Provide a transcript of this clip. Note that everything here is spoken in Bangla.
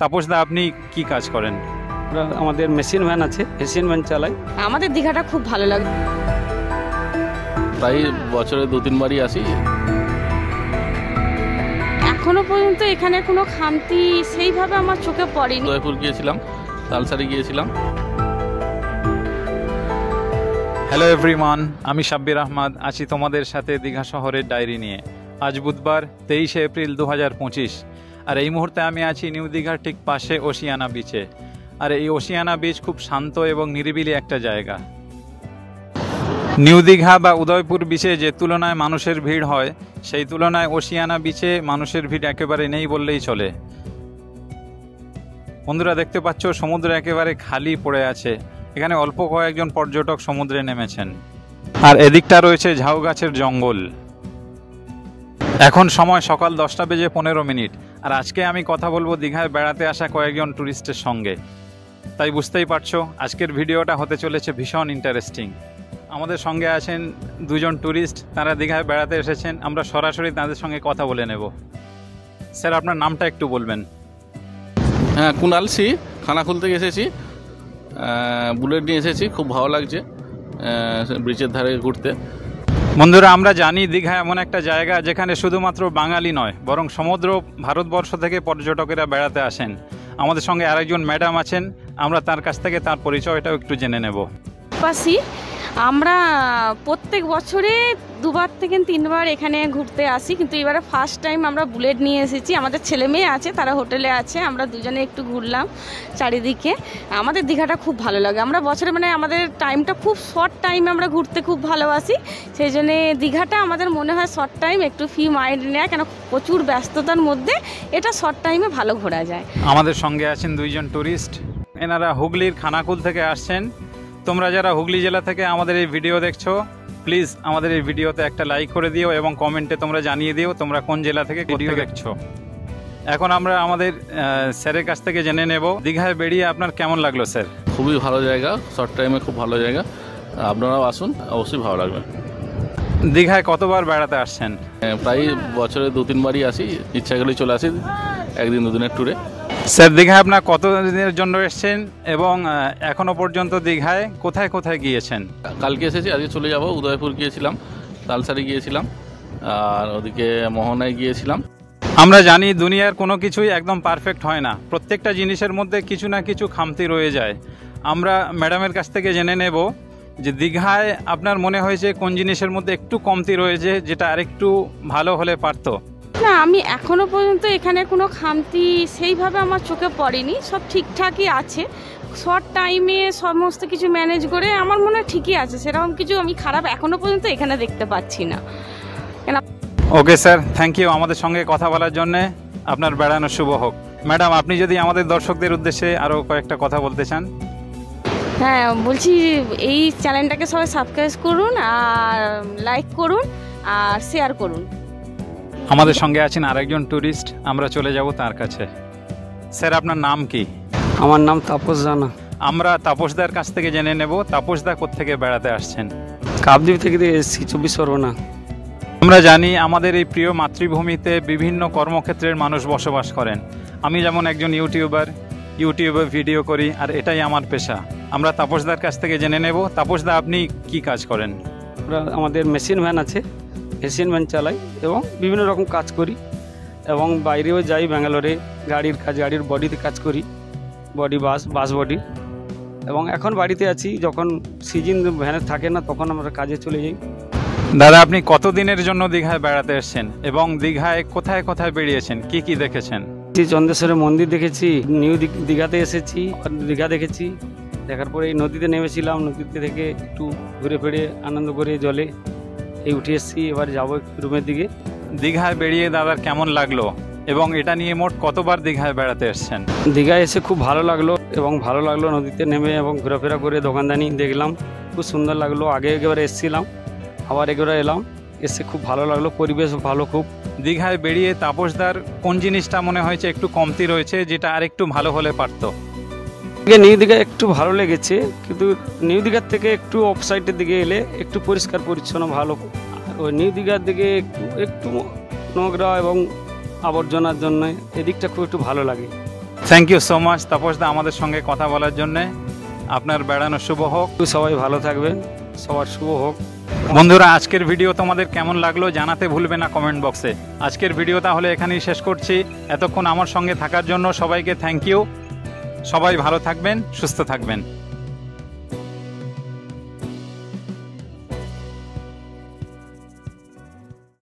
তাপসদা, আপনি কি কাজ করেন? আমাদের মেশিন ভ্যান আছে, মেশিন ভ্যান চালাই। আমাদের দীঘাটা খুব ভালো লাগে, প্রায় বছরে 2-3 বারই আসি। এখনো পর্যন্ত এখানে কোনো খামতি সেইভাবে আমার চোখে পড়েনি। উদয়পুর গিয়েছিলাম, তালসারি গিয়েছিলাম। হ্যালো এভরিওয়ান, আমি সাব্বির আহমদ আছি তোমাদের সাথে দীঘা শহরের ডায়েরি নিয়ে। আজ বুধবার 23শে এপ্রিল 2025, আর এই মুহূর্তে আমি আছি নিউ দীঘার ঠিক পাশে ওশিয়ানা বিচে। আর এই ওশিয়ানা বিচ খুব শান্ত এবং নিরিবিলি একটা জায়গা। নিউ দীঘা বা উদয়পুর বিচে যে তুলনায় মানুষের ভিড় হয়, সেই তুলনায় ওশিয়ানা বিচে মানুষের ভিড় একেবারে নেই বললেই চলে। বন্ধুরা, দেখতে পাচ্ছ সমুদ্র একেবারে খালি পড়ে আছে। এখানে অল্প কয়েকজন পর্যটক সমুদ্রে নেমেছেন। আর এদিকটা রয়েছে ঝাউ গাছের জঙ্গল। এখন সময় সকাল 10:15। আর আজকে আমি কথা বলবো দীঘায় বেড়াতে আসা কয়েকজন ট্যুরিস্টের সঙ্গে। তাই বুঝতেই পারছো আজকের ভিডিওটা হতে চলেছে ভীষণ ইন্টারেস্টিং। আমাদের সঙ্গে আছেন দুজন ট্যুরিস্ট, তারা দীঘায় বেড়াতে এসেছেন। আমরা সরাসরি তাদের সঙ্গে কথা বলে নেব। স্যার, আপনার নামটা একটু বলবেন? হ্যাঁ, কুনাল সি, খানাকুল থেকে এসেছি। বুলেট নিয়ে এসেছি, খুব ভালো লাগছে ব্রিজের ধারে ঘুরতে। বন্ধুরা, আমরা জানি দীঘা এমন একটা জায়গা যেখানে শুধুমাত্র বাঙালি নয়, বরং সমগ্র ভারতবর্ষ থেকে পর্যটকেরা বেড়াতে আসেন। আমাদের সঙ্গে আরেকজন ম্যাডাম আছেন, আমরা তার কাছ থেকে তার পরিচয়টাও একটু জেনে নেব। আমরা প্রত্যেক বছরে 2বার থেকে 3বার এখানে ঘুরতে আসি, কিন্তু এবারে ফার্স্ট টাইম আমরা বুলেট নিয়ে এসেছি। আমাদের ছেলে মেয়ে আছে, তারা হোটেলে আছে, আমরা দুজনে একটু ঘুরলাম চারিদিকে। আমাদের দীঘাটা খুব ভালো লাগে। আমরা বছরে আমাদের টাইমটা খুব শর্ট টাইমে আমরা ঘুরতে খুব ভালোবাসি। সেই জন্যে দীঘাটা আমাদের মনে হয় শর্ট টাইম, একটু ফ্রি মাইন্ড নেয়, কেন প্রচুর ব্যস্ততার মধ্যে এটা শর্ট টাইমে ভালো ঘোরা যায়। আমাদের সঙ্গে আছেন দুইজন ট্যুরিস্ট, এনারা হুগলির খানাকুল থেকে আসছেন। তোমরা যারা হুগলি জেলা থেকে আমাদের এই ভিডিও দেখছো, প্লিজ আমাদের এই ভিডিওতে একটা লাইক করে দিও এবং কমেন্টে তোমরা জানিয়ে দিও তোমরা কোন জেলা থেকে ভিডিও দেখছো। এখন আমরা আমাদের স্যারের কাছ থেকে জেনে নেব, দীঘায় বেরিয়ে আপনার কেমন লাগলো স্যার? খুবই ভালো জায়গা, শর্ট টাইমে খুব ভালো জায়গা। আপনারাও আসুন, অবশ্যই ভালো লাগবে। দীঘায় কতবার বেড়াতে আসছেন? প্রায় বছরে 2-3 বারই আসি, ইচ্ছা করলেই চলে আসি 1-2 দিনের ট্যুরে। স্যার, দীঘায় আপনার কত দিনের জন্য এসেছেন এবং এখনো পর্যন্ত দীঘায় কোথায় কোথায় গিয়েছেন? কালকে এসেছি, আজকে চলে যাব। উদয়পুর গিয়েছিলাম, তালসারি গিয়েছিলাম, আর ওদিকে মোহনায় গিয়েছিলাম। আমরা জানি দুনিয়ার কোনো কিছুই একদম পারফেক্ট হয় না, প্রত্যেকটা জিনিসের মধ্যে কিছু না কিছু খামতি রয়ে যায়। আমরা ম্যাডামের কাছ থেকে জেনে নেব যে দীঘায় আপনার মনে হয়েছে কোন জিনিসের মধ্যে একটু কমতি রয়েছে, যেটা আরেকটু ভালো হলে পারতো। না, আমি এখনো পর্যন্ত এখানে কোনো খামতি সেইভাবে আমার চোখে পড়েনি, সব ঠিকঠাকই আছে। শর্ট টাইমে সমস্ত কিছু ম্যানেজ করে আমার মনে হয় ঠিকই আছে, সেরকম কিছু আমি খারাপ এখনো পর্যন্ত এখানে দেখতে পাচ্ছি না। ওকে স্যার, থ্যাংক ইউ আমাদের সঙ্গে কথা বলার জন্যে। আপনার বেড়ানো শুভ হোক। ম্যাডাম, আপনি যদি আমাদের দর্শকদের উদ্দেশ্যে আরও কয়েকটা কথা বলতে চান। হ্যাঁ, বলছি এই চ্যানেলটাকে সবাই সাবস্ক্রাইব করুন, আর লাইক করুন, আর শেয়ার করুন। আমাদের সঙ্গে আছেন আরেকজন ট্যুরিস্ট, আমরা চলে যাব তার কাছে। স্যার, আপনার নাম কি? আমার নাম তাপস জানা। আমরা তাপসদার কাছ থেকে জেনে নেব তাপসদা কোত্থেকে বেড়াতে আসছেন। কাকদ্বীপ থেকে এসেছি, 24 পরগনা। আমরা জানি আমাদের এই প্রিয় মাতৃভূমিতে বিভিন্ন কর্মক্ষেত্রের মানুষ বসবাস করেন। আমি যেমন একজন ইউটিউবে ভিডিও করি, আর এটাই আমার পেশা। আমরা তাপসদার কাছ থেকে জেনে নেব, তাপসদা আপনি কি কাজ করেন? আমাদের মেশিন ভ্যান আছে, মেশিন ভ্যান চালাই এবং বিভিন্ন রকম কাজ করি, এবং বাইরেও যাই, ব্যাঙ্গালোরে গাড়ির কাজ, গাড়ির বডিতে কাজ করি, বাস বডি। এবং এখন বাড়িতে আছি, যখন সিজন ভ্যানে থাকে না তখন আমরা কাজে চলে যাই। দাদা, আপনি কতদিনের জন্য দীঘায় বেড়াতে এসেছেন এবং দীঘায় কোথায় কোথায় বেরিয়েছেন, কি কি দেখেছেন? চন্দ্রেশ্বরের মন্দির দেখেছি, নিউ দীঘাতে এসেছি, দীঘা দেখেছি। দেখার পরে এই নদীতে নেমেছিলাম, নদীতে থেকে একটু ঘুরে ফিরে আনন্দ করে জলে উঠে এসেছি। এবার যাবো রুমের দিকে। দীঘায় বেরিয়ে দাদার কেমন লাগলো এবং এটা নিয়ে মোট কতবার দীঘায় বেড়াতে এসেছেন? দীঘায় এসে খুব ভালো লাগলো, এবং ভালো লাগলো নদীতে নেমে এবং ঘোরাফেরা করে দোকানদানি দেখলাম, খুব সুন্দর লাগলো। আগে একবার এসেছিলাম, আবার একবার এলাম, এসে খুব ভালো লাগলো, পরিবেশ ভালো খুব। দীঘায় বেরিয়ে তাপসদার কোন জিনিসটা মনে হয়েছে একটু কমতি রয়েছে, যেটা আর একটু ভালো হলে পারতো? নিউ দীঘা একটু ভালো লেগেছে, কিন্তু নিউ দীঘার থেকে একটু অফ সাইডের দিকে এলে একটু পরিষ্কার পরিচ্ছন্ন ভালো। ওই নিউ দীঘার দিকে একটু নোংরা এবং আবর্জনার জন্য এদিকটা খুব একটু ভালো লাগে। থ্যাংক ইউ সো মাচ তাপসদা আমাদের সঙ্গে কথা বলার জন্যে। আপনার বেড়ানো শুভ হোক। সবাই ভালো থাকবেন, সবার শুভ হোক। বন্ধুরা, আজকের ভিডিও তোমাদের কেমন লাগলো জানাতে ভুলবে না কমেন্ট বক্সে। আজকের ভিডিও তাহলে এখানেই শেষ করছি। এতক্ষণ আমার সঙ্গে থাকার জন্য সবাইকে থ্যাংক ইউ। সবাই ভালো থাকবেন, সুস্থ থাকবেন।